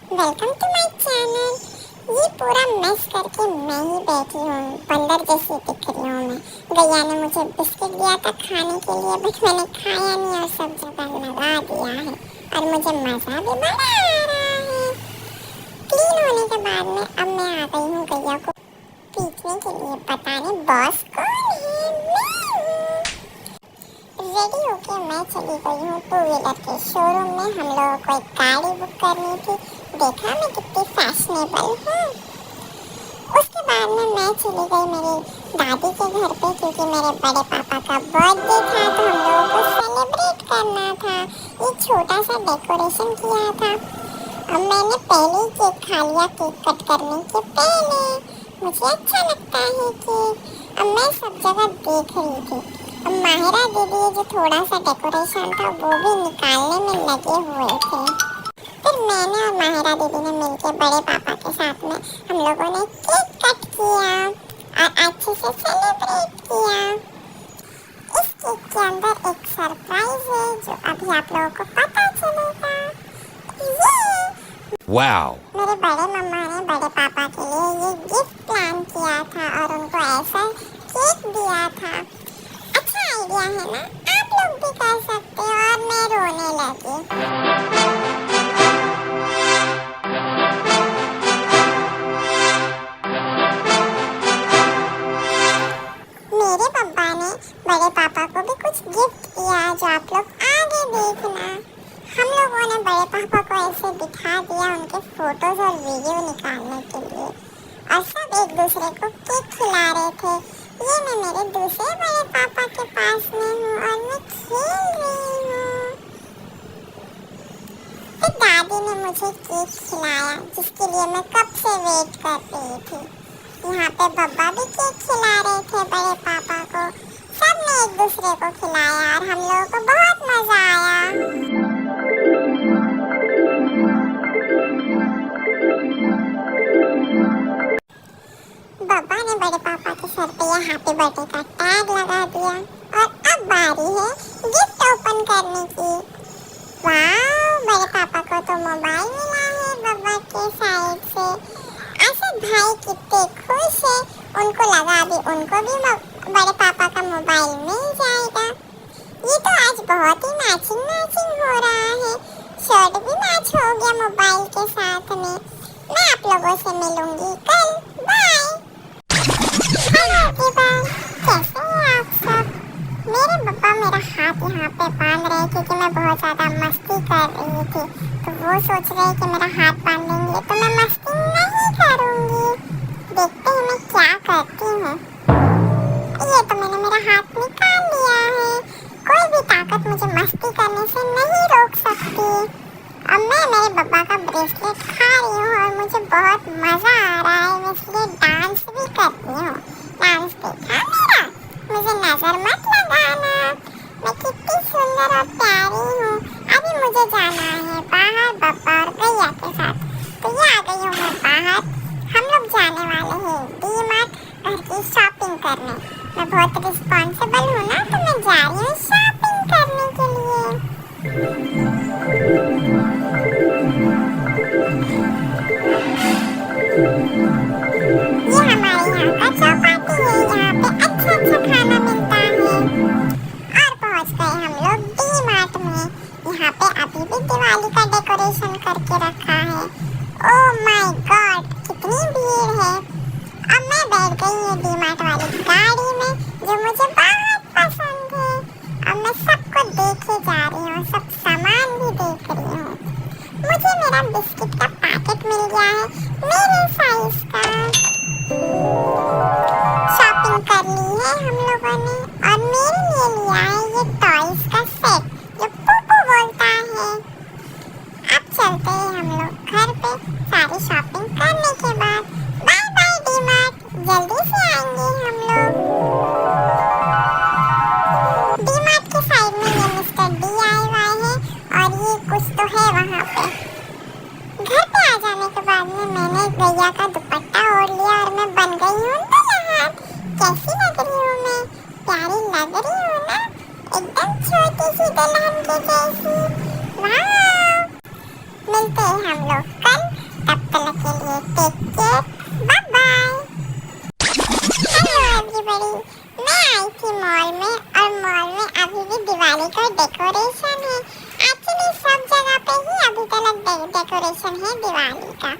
Welcome to my channel. ये पूरा miss करके मैं ही बैठी हूँ, बंदर जैसी दिख रही हूँ मैं। गैया ने मुझे बिस्किट दिया था खाने के लिए, बट मैंने खाया नहीं और सब जगह लगा दिया है और मुझे मज़ा भी बड़ा आ रहा है। क्लीन होने के बाद में अब मैं आ गई हूँ गैया को पीटने के लिए। बताने बॉस कौन है? रेडी होके मैं चली गई हूँ टू व्हीलर के शोरूम में। हम लोगों को एक गाड़ी बुक करनी थी। देखा मैं कितनी फैशनेबल हूँ। उसके बाद में मैं चली गई मेरी दादी के घर पे, क्योंकि मेरे बड़े पापा का बर्थडे था तो हम लोगों को सेलिब्रेट करना था। एक छोटा सा डेकोरेशन किया था। अब मैंने पहले ही केक खा लिया केक कट करने के पहले। मुझे अच्छा लगता है केक। अब मैं सब जगह देख रही थी। अब माहिरा दीदी जो थोड़ा सा डेकोरेशन था वो भी निकालने में लगे हुए थे। फिर मैंने और माहिरा दीदी ने मिलकर बड़े पापा के साथ में हम लोगों ने केक कट किया और अच्छे से सेलिब्रेट किया। इस केक के अंदर एक सरप्राइज है जो अभी आप लोगों को पता चलेगा। Wow! मेरे बड़े मम्मा ने बड़े पापा के लिए ये गिफ्ट प्लान किया था और उनको ऐसा केक दिया था। अच्छा आइडिया है ना? आप लोग भी कर सकते हो। और मैं रोने लगी। मेरे पापा ने बड़े पापा को भी कुछ गिफ्ट दिया जो आप लोग आगे देखना। हम लोगों ने बड़े पापा को ऐसे दिखा दिया उनके फोटोज और वीडियो निकालने के लिए, और सब एक दूसरे को केक खिला रहे थे। ये मैं मेरे दूसरे बड़े पापा के पास में हूँ और मैं खेल रही हूँ। फिर दादी ने मुझे केक खिलाया जिसके लिए मैं कब से वेट कर रही थी। यहाँ पे बब्बा भी केक खिला रहे थे बड़े पापा को। सब ने एक दूसरे को खिलाया और हम लोगों को बहुत मजा आया। बब्बा ने बड़े पापा के सर पे ये हैप्पी बर्थडे का टैग लगा दिया और अब बारी है गिफ्ट ओपन करने की। वाह, बड़े पापा को तो मोबाइल मिला है बब्बा के साइड से। ऐसे भाई कितने खुश है। उनको लगा अभी उनको भी बड़े पापा का मोबाइल मिल जाएगा। ये तो आज बहुत ही मैचिंग हो रहा है। शर्ट भी मैच हो गया मोबाइल के साथ में। मैं आप लोगों से मिलूंगी कल। बाय। हेलो एवरीवन, कैसे हैं आप सब? मेरे पापा मेरा हाथ यहाँ पे बांध रहे क्योंकि मैं बहुत ज़्यादा मस्ती कर रही थी, तो वो सोच रहे कि मेरा हाथ बांधेंगे तो मैं मस्ती नहीं करूँगी। देखते हैं मैं क्या करती हूँ। ये तो मैंने मेरा हाथ निकाल लिया है। कोई भी ताकत मुझे मस्ती करने से नहीं रोक सकती। अब मैं मेरे पापा का ब्रेसलेट खा रही हूँ और मुझे बहुत मज़ा आ रहा है। मैं इसलिए डांस भी करती हूँ। डांस देखा मेरा? मुझे नजर मत लगाना। मैं कितनी सुंदर और प्यारी हूँ। अभी मुझे जाना है बाहर पापा और गैया के साथ, तो ये आ गई हूँ मैं बाहर। हम लोग जाने वाले हैं डी-मार्ट घर की शॉपिंग करने। मैं बहुत रिस्पॉन्सिबल हूँ ना, तो मैं जा रही हूँ शॉपिंग करने के लिए। ये हमारे यहाँ का चौपाटी है। यहाँ पे अच्छा खाना मिलता है। और पहुँच गए हम लोग डी-मार्ट में। यहाँ पे अभी भी दिवाली का डेकोरेशन करके रखा है। ओह माय गॉड, कितनी भीड़ है। अब मैं बैठ गई हूँ डी-मार्ट वाली गाड़ी में जो मुझे बहुत पसंद है। अब मैं सबको देखे जा रही हूँ, सब सामान भी देख रही हूँ। मुझे मेरा बिस्किट का पैकेट मिल गया है मेरे साइज का। शॉपिंग कर ली है हम लोगों ने और मेरे लिए लिया है ये टॉयज का सेट जो पुप्पू बोलता है। अब चलते हैं हम लोग घर पे सारी शॉपिंग करने के बाद। बाय बाय डी-मार्ट, जल्दी से आएंगे हम लोग। डी-मार्ट के साइड में ये मिस्टर DIY है और ये कुछ तो है वहाँ पे। घर पे आ जाने के बाद में मैंने गैया का दुपट्टा ओढ़ लिया और मैं बन गई हूँ दुल्हन। कैसी लग रही हूँ मैं? प्यारी लग रही हूँ ना? एकदम छोटी सी दुल्हन के जैसी। वाह! मिलते हैं हम लोग कल डेकोरेशन है दिवाली का।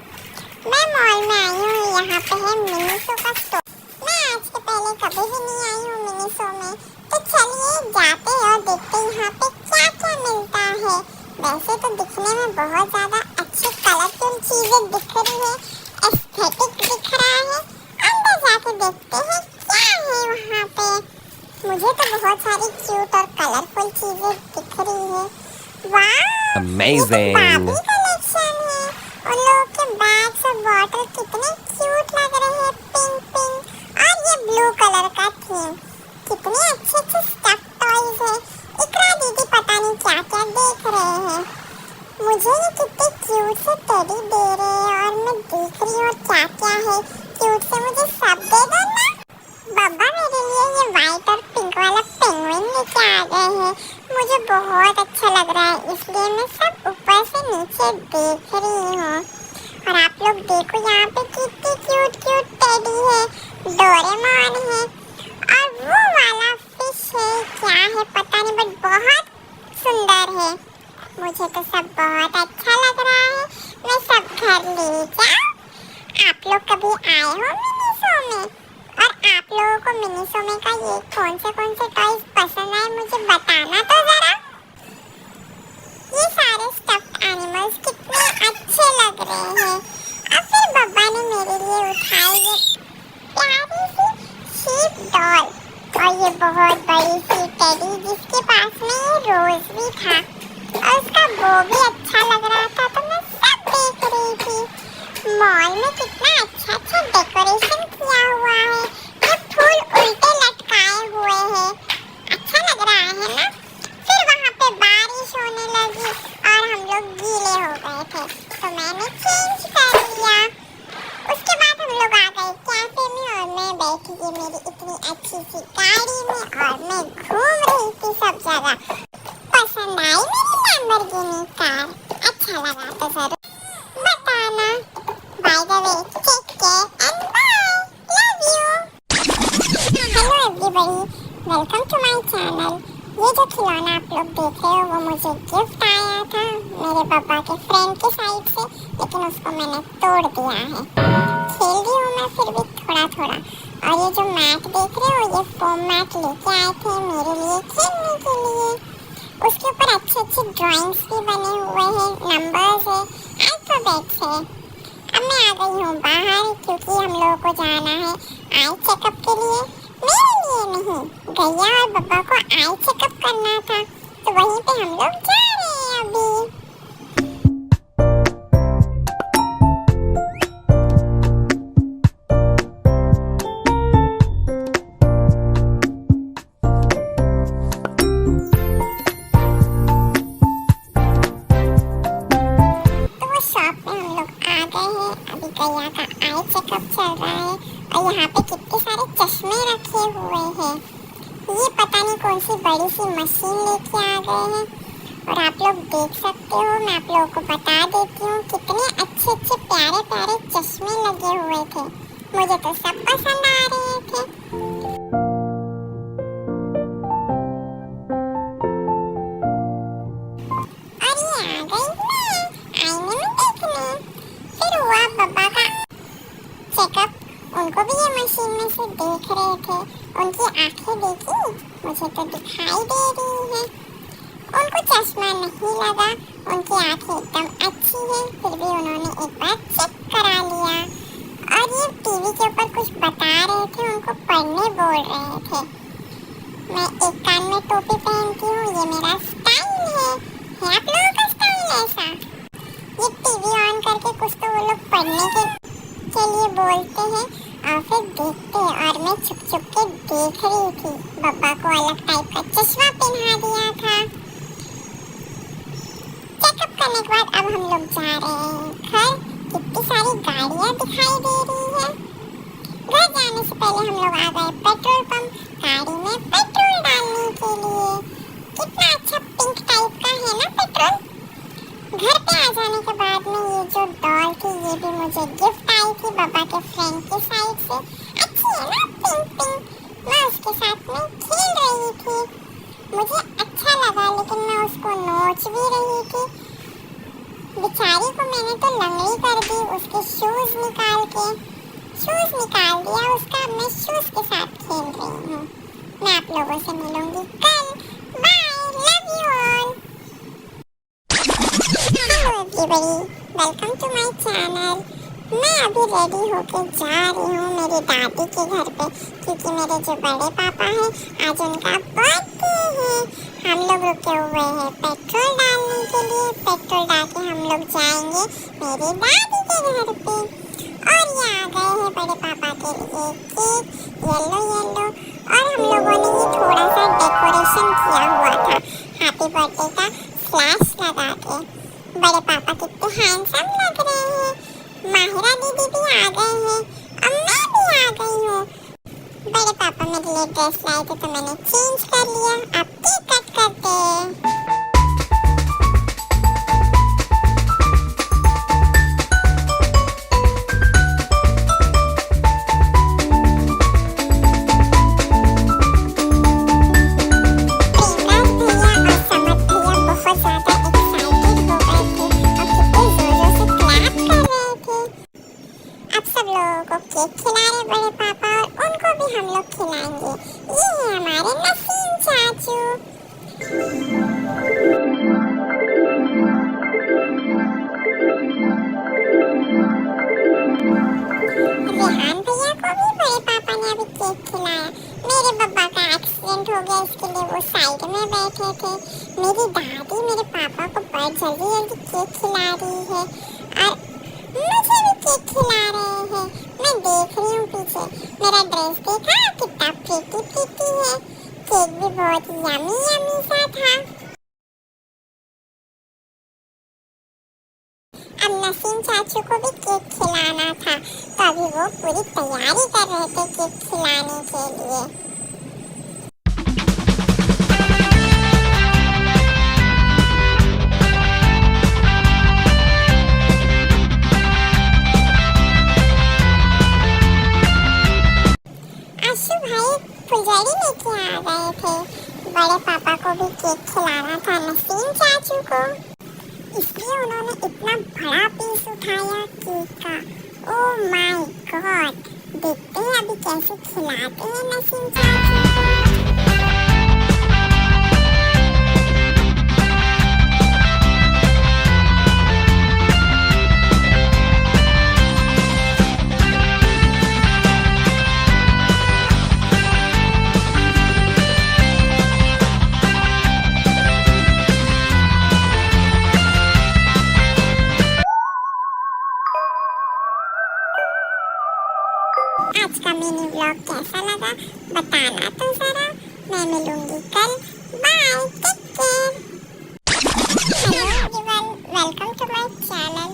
मैं मॉल में आई हूँ, यहाँ पे है मिनीसो का स्टोर। मैं आज के पहले कभी भी नहीं आई हूँ मिनीसो में, तो चलिए जाते हैं और देखते हैं यहाँ पे क्या क्या मिलता है। वैसे तो दिखने में बहुत ज्यादा अच्छी कलरफुल चीजें दिख रही है, एस्थेटिक दिख रहा है। अंदर जाके देखते हैं क्या है वहाँ पे। मुझे तो बहुत सारी क्यूट और कलरफुल चीजें दिख रही है। वाह, Amazing. बार्बी कलेक्शन है। उन लोगों के बैग्स और बॉटल कितने क्यूट लग रहे हैं, पिंक पिंक। और ये ब्लू कलर का थीम, कितने अच्छे अच्छे स्टफ टॉयज है। इकरा दीदी पता नहीं क्या क्या देख रहे हैं। मुझे ये कितने क्यूट से टेडी दे रहे हैं और मैं देख रही हूँ क्या क्या है क्यूट से। मुझे सब दे दो ना। बब्बा मेरे लिए ये वाइट और पिंक वाला पेंगुइन लेके आ गए हैं। मुझे बहुत अच्छा लग रहा है, इसलिए मैं सब ऊपर से नीचे देख रही हूँ। और आप लोग देखो यहाँ पे कितनी क्यूट क्यूट टेडी है, डोरेमोन है। और वो वाला फिश है, क्या है पता नहीं, बट बहुत सुंदर है। मुझे तो सब बहुत अच्छा लग रहा है, मैं सब घर ले जाऊँ। आप लोग कभी आए हो मिनीसो में? और आप लोगों को मिनीसो में का ये कौन से टॉयज पसंद आए मुझे बताना तो जरा। ये सारे स्टफ्ड एनिमल्स कितने अच्छे लग रहे हैं। और फिर बब्बा ने मेरे लिए उठाई ये प्यारी सी शीप डॉल और ये बहुत बड़ी सी टेडी जिसके पास में ये रोज भी था और उसका बो भी अच्छा लग रहा था, तो मैं सब देख रही थी। मॉल में कितना अच्छा अच्छा डेकोरेशन किया हुआ है, ये फूल उल्टे लटकाए हुए हैं, अच्छा लग रहा है ना। फिर वहाँ पे बारिश होने लगी और हम लोग गीले हो गए थे, तो मैंने चेंज कर लिया। उसके बाद हम लोग आ गए कैफे में और मैं बैठी थी मेरी इतनी अच्छी सी गाड़ी में और मैं घूम रही थी सब जगह। पसंद आई मेरी लैम्बोर्गिनी कार? अच्छा लगा तो जरूर बताना। By the way, take care and bye, love you. Hello everybody, welcome to my channel. ये जो खिलौना आप लोग देख रहे हो वो मुझे गिफ्ट आया था मेरे पापा के फ्रेंड के साइड से, लेकिन उसको मैंने तोड़ दिया है। खेल रही हूँ मैं फिर भी थोड़ा थोड़ा। और ये जो मैट देख रहे हो, ये फोम मैट लेके आए थे मेरे लिए खेलने के लिए। उसके ऊपर अच्छे अच्छे ड्राइंग्स भी बने हुए हैं, नंबर्स है, अल्फाबेट्स है। अब मैं आ गई हूँ बाहर क्योंकि हम लोगों को जाना है आई चेकअप के लिए। मेरे लिए नहीं, गैया और बब्बा को आई चेकअप करना था, तो वहीं पे हम लोग जा रहे हैं अभी। गैया का आई चेकअप चल रहा है और यहाँ पे कितने सारे चश्मे रखे हुए हैं। ये पता नहीं कौन सी बड़ी सी मशीन लेके आ गए हैं। और आप लोग देख सकते हो, मैं आप लोगों को बता देती हूँ कितने अच्छे अच्छे प्यारे प्यारे चश्मे लगे हुए थे। मुझे तो सब पसंद आ रहे थे। और ये आ गई मैं आईने में देखने। फिर हुआ बब्बा का चेकअप, उनको भी ये मशीन में से देख रहे थे। उनकी आंखें देखी, मुझे तो दिखाई दे रही है। उनको चश्मा नहीं लगा, उनकी आंखें एकदम अच्छी है, फिर भी उन्होंने एक बार चेक करा लिया। और ये टीवी के ऊपर कुछ बता रहे थे, उनको पढ़ने बोल रहे थे। मैं एक कान में टोपी पहनती हूँ, ये मेरा स्टाइल है आप लोगों का स्टाइल ऐसा? ये टीवी ऑन करके कुछ तो वो लोग पढ़ने के लिए बोलते हैं और फिर देखते हैं। और मैं छुप छुप के देख रही थी। बब्बा को अलग टाइप का चश्मा पहना दिया था। चेकअप करने के बाद अब हम लोग जा रहे हैं घर। कितनी सारी गाड़ियाँ दिखाई दे रही है। घर जाने से पहले हम लोग आ गए पेट्रोल पंप, गाड़ी में पेट्रोल डालने के लिए। कितना अच्छा पिंक टाइप का है ना पेट्रोल। घर पे आ जाने के बाद में ये जो डॉल थी ये भी मुझे गिफ्ट आई थी पापा के फ्रेंड के साइड से। अच्छी है ना, पिंक पिंक। मैं उसके साथ में खेल रही थी, मुझे अच्छा लगा, लेकिन मैं उसको नोच भी रही थी। बेचारी को तो लंगड़ी कर दी उसके शूज निकाल दिया उसका। मैं शूज के साथ खेल रही हूँ। मैं आप लोगों से मिलूंगी कल। Bye, love you all. Hello everybody, welcome to my channel. मैं अभी रेडी होके जा रही हूँ मेरी दादी के घर पे, क्योंकि मेरे जो बड़े पापा हैं आज उनका बर्थडे है। हम लोग रुके हुए हैं पेट्रोल डालने के लिए। पेट्रोल डाल के हम लोग जाएंगे मेरी दादी के घर पे। और ये आ गए हैं बड़े पापा के लिए केक, येलो और हम लोगों ने ये थोड़ा सा डेकोरेशन किया हुआ था हैप्पी बर्थडे का फ्लैश लगा के। बड़े पापा कितने हैंडसम लग रहे हैं। माहिरा दीदी भी आ गए हैं और मैं भी आ गई हूँ। बड़े पापा मेरे लिए ड्रेस लाए थे तो मैंने चेंज कर लिया। अब केक कट करते हैं। केक खिला रहे बड़े पापा और उनको भी हम लोग खिलाएंगे। ये है हमारे नसीम चाचू। रेहान भैया को भी बड़े पापा ने अभी केक खिलाया। मेरे बब्बा का एक्सीडेंट हो गया, इसके लिए वो साइड में बैठे थे। मेरी दादी मेरे पापा को बहुत जल्दी केक खिला रही है और मुझे भी केक खिला रहे हैं। मैं देख रही हूँ पीछे। मेरा ड्रेस देखा कितना प्रीटी है। केक भी बहुत यमी सा था। अब नसीम चाचू को भी केक खिलाना था, तो अभी वो पूरी तैयारी कर रहे थे केक खिलाने के लिए। फुलझड़ी लेके आ गए थे। बड़े पापा को भी केक खिलाना था नसीम चाचू को, इसलिए उन्होंने इतना बड़ा पीस उठाया केक का। ओह माय गॉड, देखते हैं अभी कैसे खिलाते हैं नसीम चाचू को। आज का मिनी व्लॉग कैसा लगा बताना तो जरा। मैं मिलूंगी कल। Bye, take care. Hello everyone, welcome to my channel.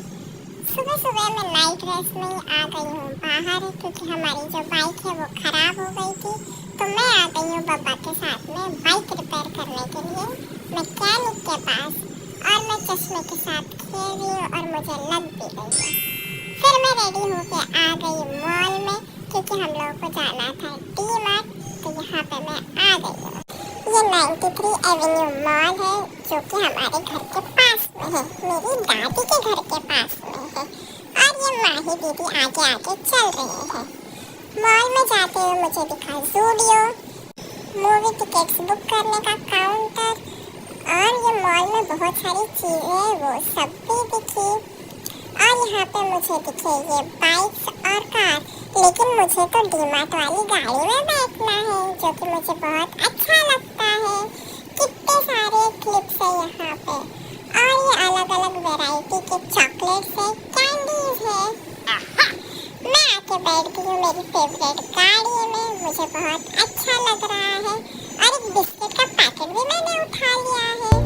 सुबह सुबह मैं नाइट ड्रेस में ही आ गई हूँ बाहर, क्योंकि हमारी जो बाइक है वो खराब हो गई थी। तो मैं आ गई हूँ बब्बा के साथ में बाइक रिपेयर करने के लिए मैकेनिक के पास। और मैं चश्मे के साथ खेल रही हूँ और मुझे लग भी गई है। फिर मैं रेडी होकर आ गई मॉल में, क्योंकि हम लोगों को जाना था डी-मार्ट। तो यहाँ पे मैं आ गई हूँ। ये 93 एवेन्यू मॉल है, जो कि हमारे घर के पास में है, मेरी दादी के घर के पास में है। और ये माही दीदी आगे आगे चल रहे हैं। मॉल में जाते हुए मुझे दिखा ज़ूडियो, मूवी टिकट्स बुक करने का काउंटर, और ये मॉल में बहुत सारी चीज़ें वो सब भी दिखी। और यहाँ पे मुझे दिखे ये बाइक्स और कार, लेकिन मुझे तो डी-मार्ट वाली गाड़ी में बैठना है, जो कि मुझे बहुत अच्छा लगता है। कितने सारे क्लिप्स है यहाँ पे, और ये अलग अलग वैरायटी के चॉकलेट्स है, कैंडीज है। मैं आके बैठ गई हूँ मेरी फेवरेट गाड़ी में, मुझे बहुत अच्छा लग रहा है। और एक बिस्किट का पैकेट भी मैंने उठा लिया है।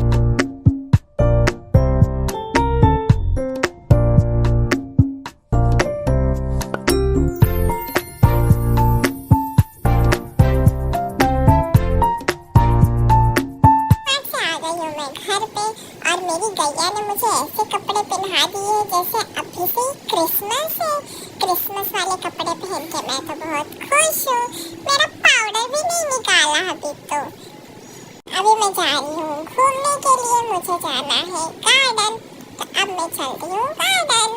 मेरी गैया ने मुझे ऐसे कपड़े पहना दिए जैसे अभी से क्रिसमस है। क्रिसमस वाले कपड़े पहन के मैं तो बहुत खुश हूँ। मेरा पाउडर भी नहीं निकाला अभी तो। अभी मैं जा रही हूँ घूमने के लिए, मुझे जाना है गार्डन। तो अब मैं चलती हूँ गार्डन।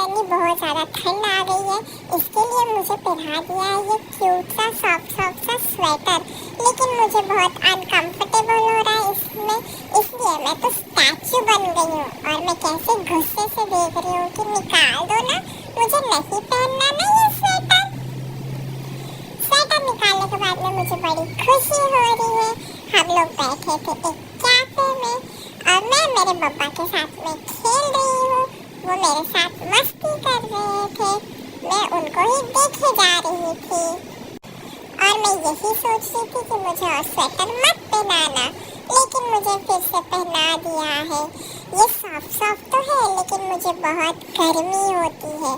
सडनली बहुत ज़्यादा ठंड आ गई है, इसके लिए मुझे पहना दिया है ये क्यूट सा सॉफ्ट सा स्वेटर। लेकिन मुझे बहुत अनकंफर्टेबल हो रहा है इसमें, इसलिए मैं तो स्टैचू बन गई हूँ और मैं कैसे गुस्से से देख रही हूँ कि निकाल दो ना, मुझे नहीं पहनना ना ये स्वेटर। स्वेटर निकालने के बाद में मुझे बड़ी खुशी हो रही है। हम लोग बैठे थे एक कैफे में और मैं मेरे पापा के साथ में खेल रही हूँ, वो मेरे साथ मस्ती कर रहे थे, मैं उनको ही देखे जा रही थी और मैं यही सोच रही थी कि मुझे और स्वेटर मत पहनाना, लेकिन मुझे फिर से पहना दिया है। ये सॉफ्ट तो है लेकिन मुझे बहुत गर्मी होती है,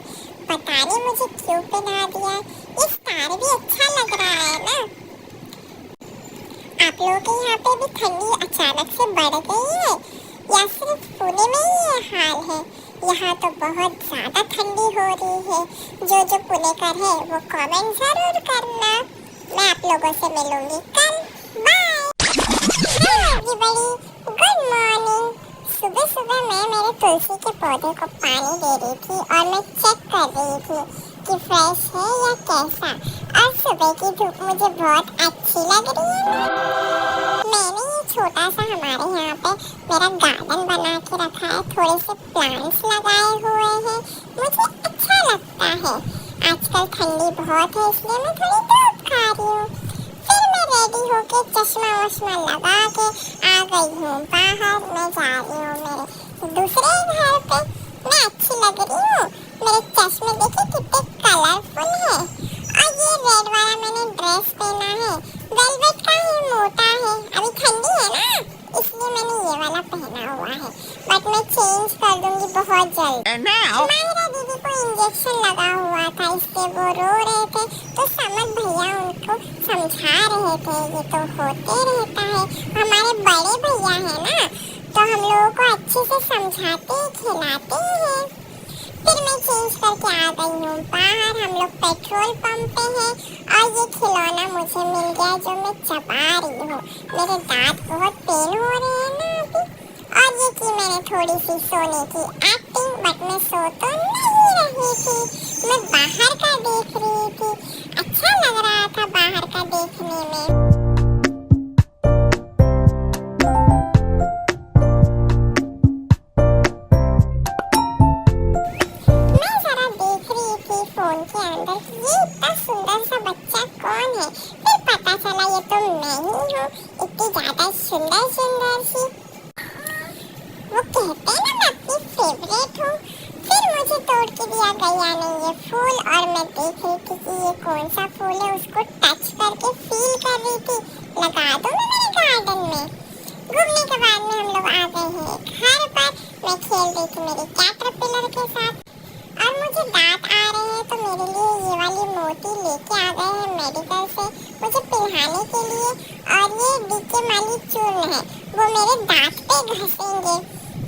पता नहीं मुझे क्यों पहना दिया। ये स्टार भी अच्छा लग रहा है ना। आप लोगों के यहाँ पे भी ठंडी अचानक से बढ़ गई है या सिर्फ पुणे में ही ये हाल है? यहाँ तो बहुत ज़्यादा ठंडी हो रही है। जो पुणे कर है वो कमेंट ज़रूर करना। मैं आप लोगों से मिलूंगी कल। बाय। Everybody, good morning. सुबह सुबह मैं मेरे तुलसी के पौधे को पानी दे रही थी और मैं चेक कर रही थी कि फ्रेश है या कैसा। और सुबह की धूप मुझे बहुत अच्छी लग रही है। मैंने ये छोटा सा हमारे यहाँ पे मेरा गार्डन बना के रखा है, थोड़े से प्लांट्स लगाए हुए हैं, मुझे अच्छा लगता है। आजकल ठंडी बहुत है इसलिए मैं थोड़ी धूप खा रही हूँ। फिर मैं रेडी होके चश्मा वश्मा लगा के आ गई हूँ बाहर। मैं जा रही हूँ मेरे दूसरे घर पे। मैं अच्छी लग रही हूँ, मेरे चश्मे देखिए कितने कलरफुल है। और ये रेड वाला मैंने ड्रेस पहना है, वेलवेट का ही मोटा है, अभी ठंडी है ना इसलिए मैंने ये वाला पहना हुआ है, बट मैं चेंज कर दूंगी बहुत जल्द। मायरा दीदी को इंजेक्शन लगा हुआ था इससे वो रो रहे थे, तो समझ भैया उनको समझा रहे थे ये तो होते रहता है, हमारे बड़े भैया है ना तो हम लोगों को अच्छे से समझाते खिलाते हैं। फिर मैं चेंज करके आ गई हूँ बाहर। हम लोग पेट्रोल पंप पे हैं और ये खिलौना मुझे मिल गया जो मैं चबा रही हूँ। मेरे दांत बहुत पेन हो रहे हैं ना अभी। और ये की मैंने थोड़ी सी सोने की एक्टिंग, बट मैं सो तो नहीं रही थी, मैं बाहर का देख रही थी। अच्छा लग रहा था बाहर का देखने में। फोन के अंदर ये इतना सुंदर सा बच्चा कौन है, फिर पता चला ये तो मैं ही हूँ, इतनी ज्यादा सुंदर सी। वो कहते हैं ना मैं अपनी फेवरेट हूँ। फिर मुझे तोड़ के दिया गया ने ये फूल और मैं देख रही थी कि ये कौन सा फूल है, उसको टच करके फील कर रही थी, लगा दो मैं मेरे गार्डन में। घूमने के बाद में हम लोग आ गए हैं घर पर। मैं खेल रही थी मेरी कैटरपिलर के साथ और मुझे दांत आ रहे हैं तो मेरे लिए ये वाली मोती लेके आ गए हैं मेडिकल से मुझे पिघलाने के लिए। और ये डीके माली चूर्ण है, वो मेरे दांत पे घसेंगे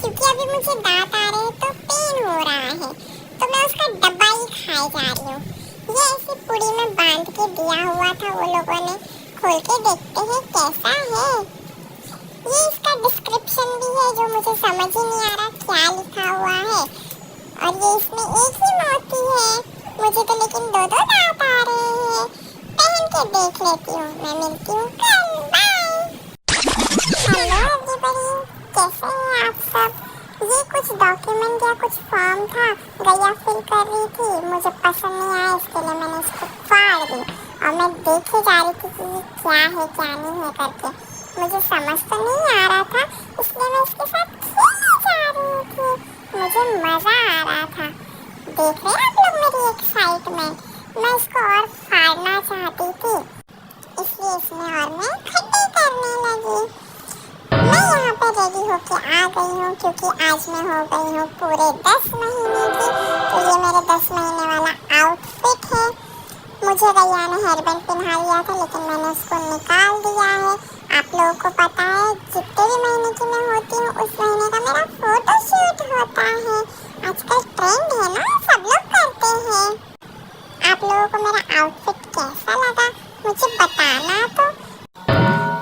क्योंकि अभी मुझे दांत आ रहे हैं तो पेन हो रहा है, तो मैं उसका डब्बा ही खाए जा रही हूँ। ये ऐसी पुड़ी में बांध के दिया हुआ था वो लोगों ने, खोल के देखते हैं कैसा है। ये इसका डिस्क्रिप्शन भी है जो मुझे समझ ही नहीं आ रहा क्या लिखा हुआ है। और ये इसमें एक ही मोती है, मुझे तो लेकिन दो दांत आ रहे हैं। पहन के देख लेती हूँ, मैं मिलती हूँ कल। बाय। हेलो एवरीबॉडी, कैसे हैं आप सब? ये कुछ डॉक्यूमेंट या कुछ फॉर्म था, गैया फिल कर रही थी, मुझे पसंद नहीं आया इसके लिए मैंने इसको फाड़ दी और मैं देखे जा रही थी कि ये क्या है क्या नहीं है करके। मुझे समझ तो नहीं आ रहा था इसलिए मैं इसके साथ खेलने जा रही थी, मुझे मजा आ रहा था। देख रहे हैं आप लोग मेरी एक्साइटमेंट, मैं इसको और फाड़ना चाहती थी इसलिए इसमें और मैं खड्डे करने लगी। मैं यहाँ पे रेडी होके आ गई हूँ क्योंकि आज मैं हो गई हूँ पूरे 10 महीने की, तो ये मेरे 10 महीने वाला आउटफिट है। मुझे गैया ने हेयर बैंड पहना लिया था लेकिन मैंने उसको निकाल दिया है। आप लोगों को पता है जितने भी महीने की मैं होती हूँ उस महीने का मेरा फोटो शूट होता है। आजकल ट्रेंड है ना, सब लोग करते हैं। आप लोगों को मेरा आउटफिट कैसा लगा मुझे बताना। तो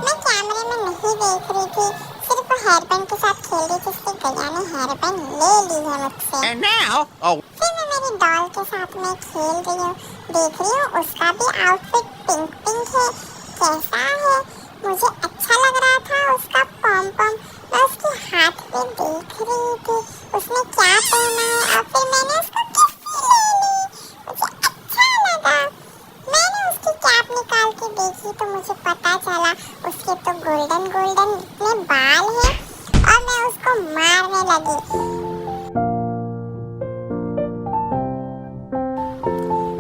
मैं कैमरे में नहीं देख रही थी, सिर्फ हेयर बैंड के साथ खेल रही थी, इसलिए गैया ने हेयर बैंड ले ली है मुझसे। फिर मैं डॉल के साथ मैं खेल रही हूँ, देख रही हूँ उसका भी आउटफिट पिंक पिंक है, कैसा है, मुझे अच्छा लग रहा था उसका पॉम पॉम। मैं उसके हाथ पे देख रही थी उसने क्या पहना है और फिर मैंने उसको किस ले ली, मुझे अच्छा लगा। मैंने उसकी कैप निकाल के देखी तो मुझे पता चला उसके तो गोल्डन गोल्डन इतने बाल हैं और मैं उसको मारने लगी।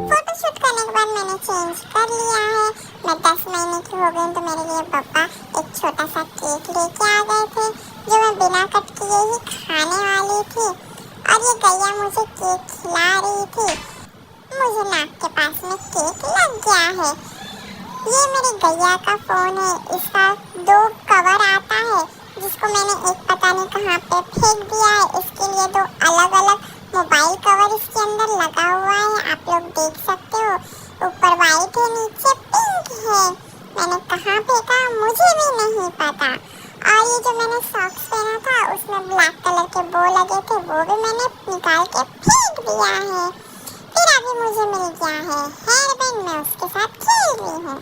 फोटोशूट करने के बाद मैंने चेंज कर लिया है। मैं 10 महीने की हो गई तो मेरे लिए पापा एक छोटा सा केक लेके आ गए थे जो मैं बिना कट किए ही खाने वाली थी और ये गैया मुझे केक खिला रही थी। मुझे नाक के पास में केक लग गया है। ये मेरी गैया का फोन है, इसका 2 कवर आता है जिसको मैंने एक पता नहीं कहाँ पे फेंक दिया है। इसके लिए 2 अलग अलग मोबाइल कवर इसके अंदर लगा हुआ है, आप लोग देख सकते हो। ऊपर वाइट है, नीचे पिंक है। मैंने कहाँ फेंका मुझे भी नहीं पता। और ये जो मैंने सॉक्स पहना था उसमें ब्लैक कलर के बो लगे थे, वो भी मैंने निकाल के फेंक दिया है। फिर अभी मुझे मिल गया है हेयर बैंड, मैं उसके साथ खेल रही हूँ।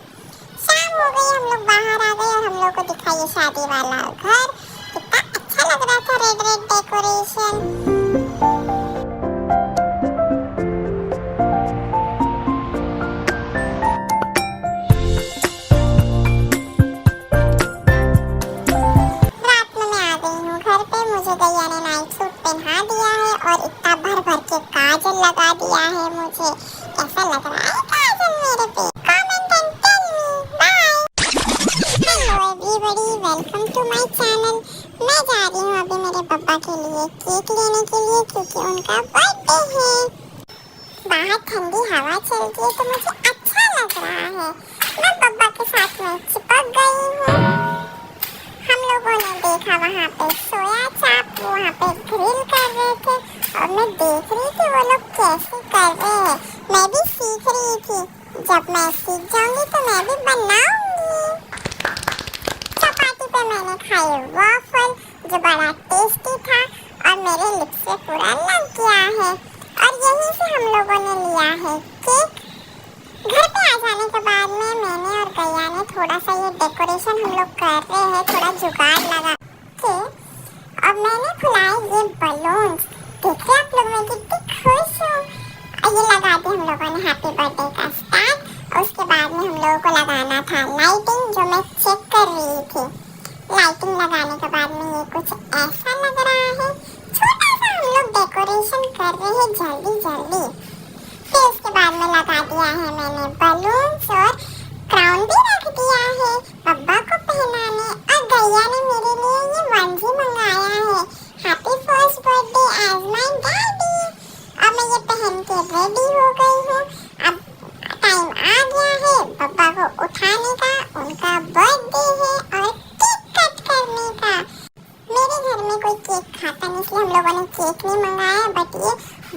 शाम हो गई, हम लोग बाहर आ गए और हम लोग को दिखा ये शादी वाला घर, कितना अच्छा लग रहा था, रेड रेड डेकोरेशन। मुझे गैया ने नाइट सूट पहना दिया है और इतना भर भर के काजल लगा दिया है। मुझे कैसा लग रहा है काजल मेरे पे? Comment and tell me. Bye. Hello everybody, welcome to my channel. मैं जा रही हूँ अभी मेरे पापा के लिए केक लेने के लिए क्योंकि उनका बर्थडे है। बाहर ठंडी हवा चलती है तो मुझे अच्छा लग रहा है। मैं पापा के साथ में चिपक गई हूँ। हम लोगों ने देखा वहाँ पे सोया चाप, वहाँ पे ग्रिल कर रहे थे और मैं देख रही थी वो लोग कैसे कर रहे हैं। मैं भी सीख रही थी, जब मैं सीख जाऊंगी तो मैं भी बनाऊंगी। चपाती पे मैंने खाई वॉफल जो बड़ा टेस्टी था और मेरे लिप्स पे पूरा लग गया है। और यहीं से हम लोगों ने लिया है केक। घर पे आ जाने के बाद में मैंने और गैया ने थोड़ा सा ये डेकोरेशन हम लोग कर रहे हैं, थोड़ा जुगाड़ लगा के। अब मैंने खुलाए ये बलून्स, देखिए आप लोग, मैं कितनी खुश हूँ। ये लगा दी हम लोगों ने हैप्पी बर्थडे का स्टार। और उसके बाद में हम लोगों को लगाना था लाइटिंग, जो मैं चेक कर रही थी। लाइटिंग लगाने के बाद में ये कुछ ऐसा लग रहा है। छोटा सा हम लोग डेकोरेशन कर रहे हैं जल्दी जल्दी। फिर उसके बाद में लगा दिया है मैंने बलून्स और क्राउन भी रख दिया है बब्बा को पहनाने। और गैया ने मेरे लिए ये वंजी मंगाया है, happy first birthday as my daddy. अब मैं ये पहन के रेडी हो गई हूँ। अब टाइम आ गया है बब्बा को उठाने का, उनका बर्थडे है और केक कट करने का। मेरे घर में कोई केक खाता नहीं इसलिए हम लोगों ने केक नहीं मंगाया, बट ये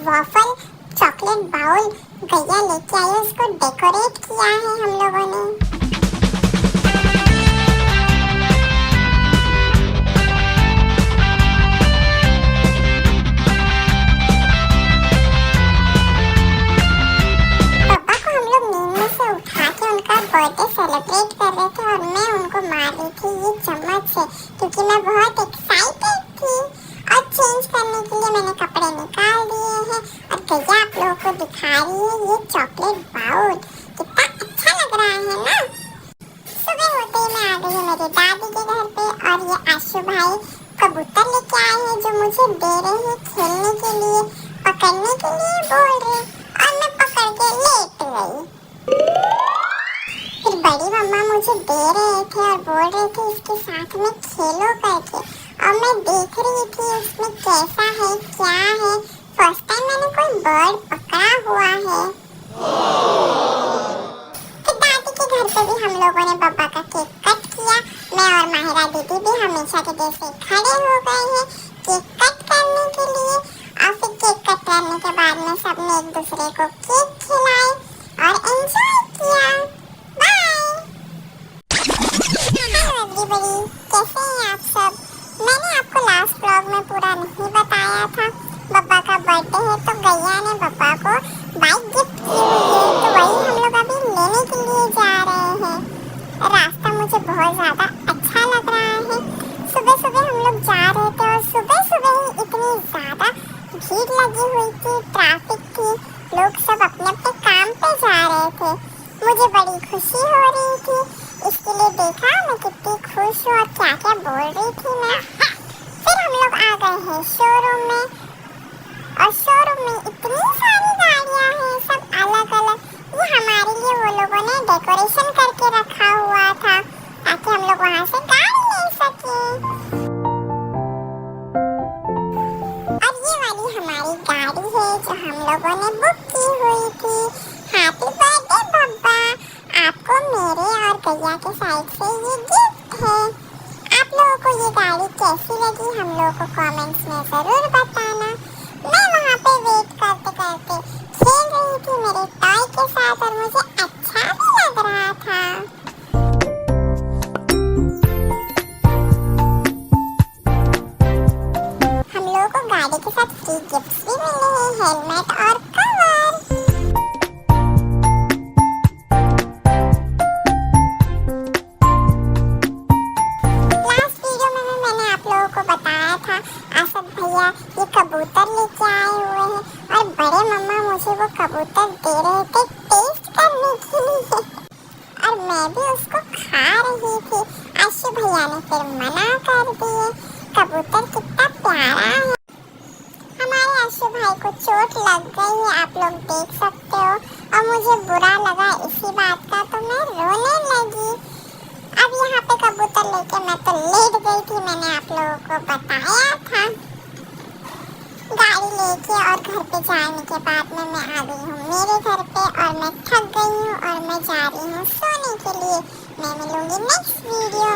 वॉफल चॉकलेट बाउल गैया लेके आई, उसको डेकोरेट किया है हम लोगों ने। पापा को हम लोग नींद में से उठा के उनका बर्थडे सेलिब्रेट कर रहे थे और मैं उनको मार रही थी ये चम्मच से क्योंकि मैं बहुत एक्साइटेड थी। और चेंज करने के लिए मैंने कपड़े निकाल दिए हैं और गैया आप लोगों को दिखा रही है ये चॉकलेट बाउल, कितना अच्छा लग रहा है ना। सुबह होते ही मैं आ गई हूँ मेरी दादी के घर पे और ये आशु भाई कबूतर लेके आए हैं जो मुझे दे रहे हैं खेलने के लिए, पकड़ने के लिए बोल रहे और मैं पकड़ के लेट गई। फिर बड़ी मम्मा मुझे दे रहे थे और बोल रहे थे इसके साथ में खेलो करके, और मैं देख रही थी इसमें कैसा है क्या है। फर्स्ट टाइम मैंने कोई बर्ड पकड़ा हुआ है। फिर दादी के घर पे भी हम लोगों ने पापा का केक कट किया। मैं और माहिरा दीदी भी हमेशा के जैसे खड़े हो गए हैं केक कट करने के लिए। और फिर केक कट करने के बाद में सबने एक दूसरे को केक खिलाए और एंजॉय किया। बाय। हेलो एवरीबॉडी, कैसे हैं आप सब? मैंने आपको लास्ट व्लॉग में पूरा नहीं बताया था। बब्बा का बर्थडे है तो गैया ने बब्बा को बाइक गिफ्ट की हुई है, तो वही हम लोग अभी लेने के लिए जा रहे हैं। रास्ता मुझे बहुत ज़्यादा अच्छा लग रहा है। सुबह सुबह हम लोग जा रहे थे और सुबह सुबह ही इतनी ज़्यादा भीड़ लगी हुई थी, ट्रैफिक थी, लोग सब अपने अपने काम पे जा रहे थे। मुझे बड़ी खुशी हो रही थी, इसके लिए देखा मैं कितनी खुश हूँ और क्या क्या बोल रही थी मैं। फिर हम लोग आ गए हैं शोरूम में, और शोरूम में इतनी सारी गाड़ियाँ हैं, सब अलग अलग। ये हमारे लिए वो लोगों ने डेकोरेशन करके रखा हुआ था ताकि हम लोग वहाँ से गाड़ी ले सकें। और ये वाली हमारी गाड़ी है जो हम लोगों ने बुक की हुई थी। हैप्पी बर्थडे बब्बा, आपको मेरे और गैया के साइड से ये गिफ्ट है। आप लोगों को ये गाड़ी कैसी लगी हम लोगों को कमेंट्स में ज़रूर बताना। मैं वहाँ पे वेट करते करते खेल रही थी मेरे टॉय के साथ और मुझे अच्छा भी लग रहा था। हम लोगों को गाड़ी के साथ फ्री गिफ्ट्स भी मिले हैं, हेलमेट और कवर। लास्ट वीडियो में मैंने आप लोगों को बताया था असद भैया ये कबूतर लेके आए हुए हैं और बड़े मम्मा मुझे वो कबूतर दे रहे थे टेस्ट करने के लिए और मैं भी उसको खा रही थी। आशु भैया ने फिर मना कर दिए। कबूतर कितना प्यारा है। हमारे आशु भाई को चोट लग गई है, आप लोग देख सकते हो, और मुझे बुरा लगा इसी बात का, तो मैं रोने लगी। अब यहाँ पे कबूतर लेके मैं तो लेट गई थी, मैंने आप लोगों को बताया था। गाड़ी लेके और घर पे जाने के बाद में मैं आ गई हूँ मेरे घर पे और मैं थक गई हूँ और मैं जा रही हूँ सोने के लिए। मैं मिलूंगी नेक्स्ट वीडियो